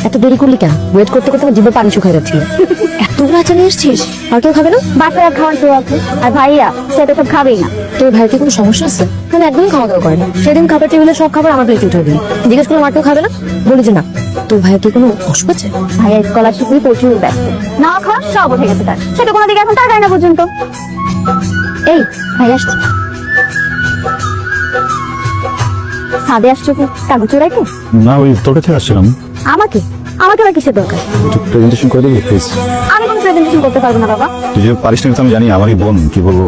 এত দেরি করলি কেন? ওয়েট করতে করতে আমার জিভে পানি শুকিয়ে যাচ্ছিল। এতগুলো আচার নিয়ে এসছিস, আর কেউ খাবে না? বাচ্চারা খাওয়ার কেউ আছে, আর ভাইয়া সেটা সব খাবেই না। তোর ভাইয়ের কি কোনো সমস্যা আছে? মানে একদমই খাওয়া দাওয়া করে না। সেদিন খাবার টেবিলে সব খাবার আমার প্লেটে উঠে দিলি। জিজ্ঞেস করলাম আর কেউ খাবে না, বলি যে না। তোর ভাইয়ের কি কোনো অসুখ আছে? ভাইয়া স্কলারশিপ নিয়ে প্রচুর ব্যস্ত, না খাওয়া সব উঠে গেছে তার, সেটা কোনো দিকে এখন তার যায় না পর্যন্ত। এই ভাই আসছে, ছাদে আসছো কি কাগজ চোরাইতে? না, ওই তোর কাছে আসছিলাম। আমাকে আমাকে আর কিসের দরকার? একটু প্রেজেন্টেশন করে দিবি প্লিজ? আমি কোনো প্রেজেন্টেশন করতে পারবো না বাবা। তুই যে পারিস না আমি জানি, আমারই বোন, কি বলবো,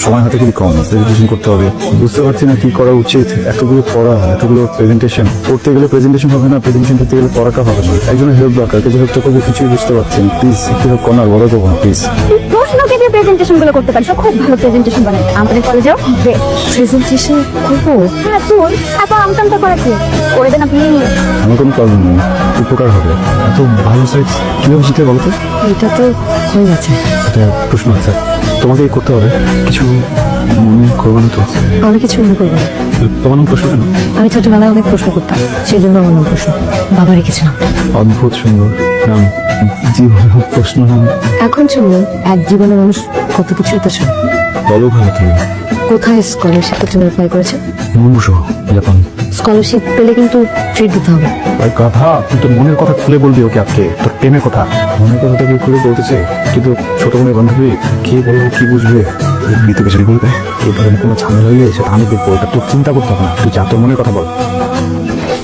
সময় হাতে খুবই কম, প্রেজেন্টেশন করতে হবে। বুঝতে পারছি না কি করা উচিত। এতগুলো পড়া, এতগুলো প্রেজেন্টেশন করতে গেলে প্রেজেন্টেশন হবে না, প্রেজেন্টেশন করতে গেলে পড়াটা হবে না। একজনের হেল্প দরকার, যে হেল্পটা করবে কিছুই বুঝতে পারছি না। প্লিজ একটু হেল্প কর না, বলো তো প্লিজ। তুই প্রশ্নকে দিয়ে প্রেজেন্টেশন গুলো করতে পারিস, ও খুব ভালো প্রেজেন্টেশন বানায়। আমাদের কলেজেও প্রেজেন্টেশন করবো? হ্যাঁ তুই এত আমটামটা করেছে, করে দে না প্লিজ। আমার কোনো প্রবলেম নেই, উপকার হবে। এত ভালো সাইজ কীভাবে শিখতে বলতো? এটা তো হয়ে গেছে। এটা প্রশ্ন আছে, তোমাকেই করতে হবে। কিছু মনে করবো না তো? আমি কিছু মনে করবো না। তোমার নাম প্রশ্ন কেন? আমি ছোটবেলায় অনেক প্রশ্ন করতাম, সেই জন্য আমার নাম প্রশ্ন। বাবা রেখেছিলাম। অদ্ভুত সুন্দর নাম, জীবন প্রশ্ন নাম। এখন শুনলো এক জীবনে মানুষ কত কিছুই তো শুনে। বলো ভালো তুমি। কোথায় স্কলারশিপের জন্য অ্যাপ্লাই করেছে? মনবসো জাপান। স্কলারশিপ পেলে কিন্তু ট্রিট দিতে হবে। ভাই কথা, তুই তোর মনের কথা খুলে বলবি ওকে আজকে। তোর প্রেমের কথা, মনের কথাটা কি খুলে বলতেছে? কিন্তু ছোট বোনের বান্ধবী, কি বলবো কি বুঝবে? বিতু কিছু বলবে, এই ধরনের কোনো ঝামেলা হইলে সেটা আমি দেখবো। এটা তোর চিন্তা করতে হবে না, তুই যা তোর মনের কথা বল।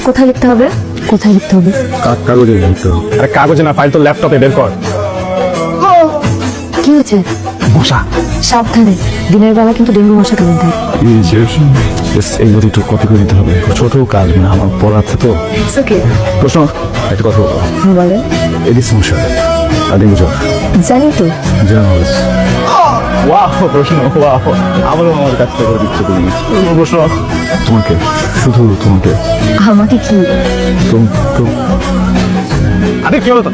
কোথায় লিখতে হবে? কোথায় লিখতে হবে? কাগজে লিখতে হবে। আরে কাগজে না, ফাইল তো ল্যাপটপে বের কর। কি হয়েছে? মশা। সাবধানে, দিনের বেলা কিন্তু ডেঙ্গু মশা কামড় দেয়। এইগুলো একটু কপি করে দিতে হবে, ছোট কাজ, মানে আমার পড়া আছে তো। ওকে, প্রশ্ন একটা কথা বলবো। বলে এদিকে সমস্যা আর ডেঙ্গু জ্বর জানি তো। জেনারেল। ওয়াও প্রশ্ন, ওয়াও, আমারও আমার কাছ থেকে দিচ্ছে তুমি। প্রশ্ন তোমাকে, শুধু তোমাকে। আমাকে কি? আরে কি হলো তো?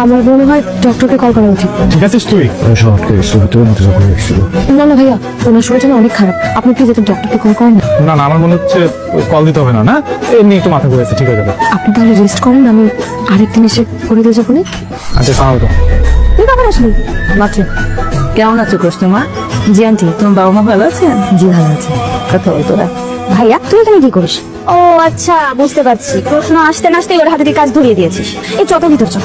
আমার মনে হয় ডক্টরকে কল করা উচিত। ঠিক আছিস তুই? শর্টকে শুরুতে মতো যখন এসেছিল। না না ভাইয়া, ওনার শরীরটা না অনেক খারাপ। আপনি প্লিজ একটু ডক্টরকে কল করেন না। না না, আমার মনে হচ্ছে কল দিতে হবে না। না এমনি একটু মাথা ঘুরেছে, ঠিক হয়ে যাবে। আপনি তাহলে রেস্ট করেন, আমি আরেকদিন এসে করে দিয়ে যাবো। আচ্ছা সালাম। তুই কখন আসবি? মাত্র। কেমন আছো কৃষ্ণমা? জি আন্টি, তোমার বাবা মা ভালো আছেন? জি ভালো আছে। কথা বলতো না। ভাইয়া তুই এখানে কি করিস? ও আচ্ছা বুঝতে পারছি, প্রশ্ন আসতে না আসতেই ওর হাতে দিয়ে কাজ ধরিয়ে দিয়েছিস। এই চত ভিতর চল।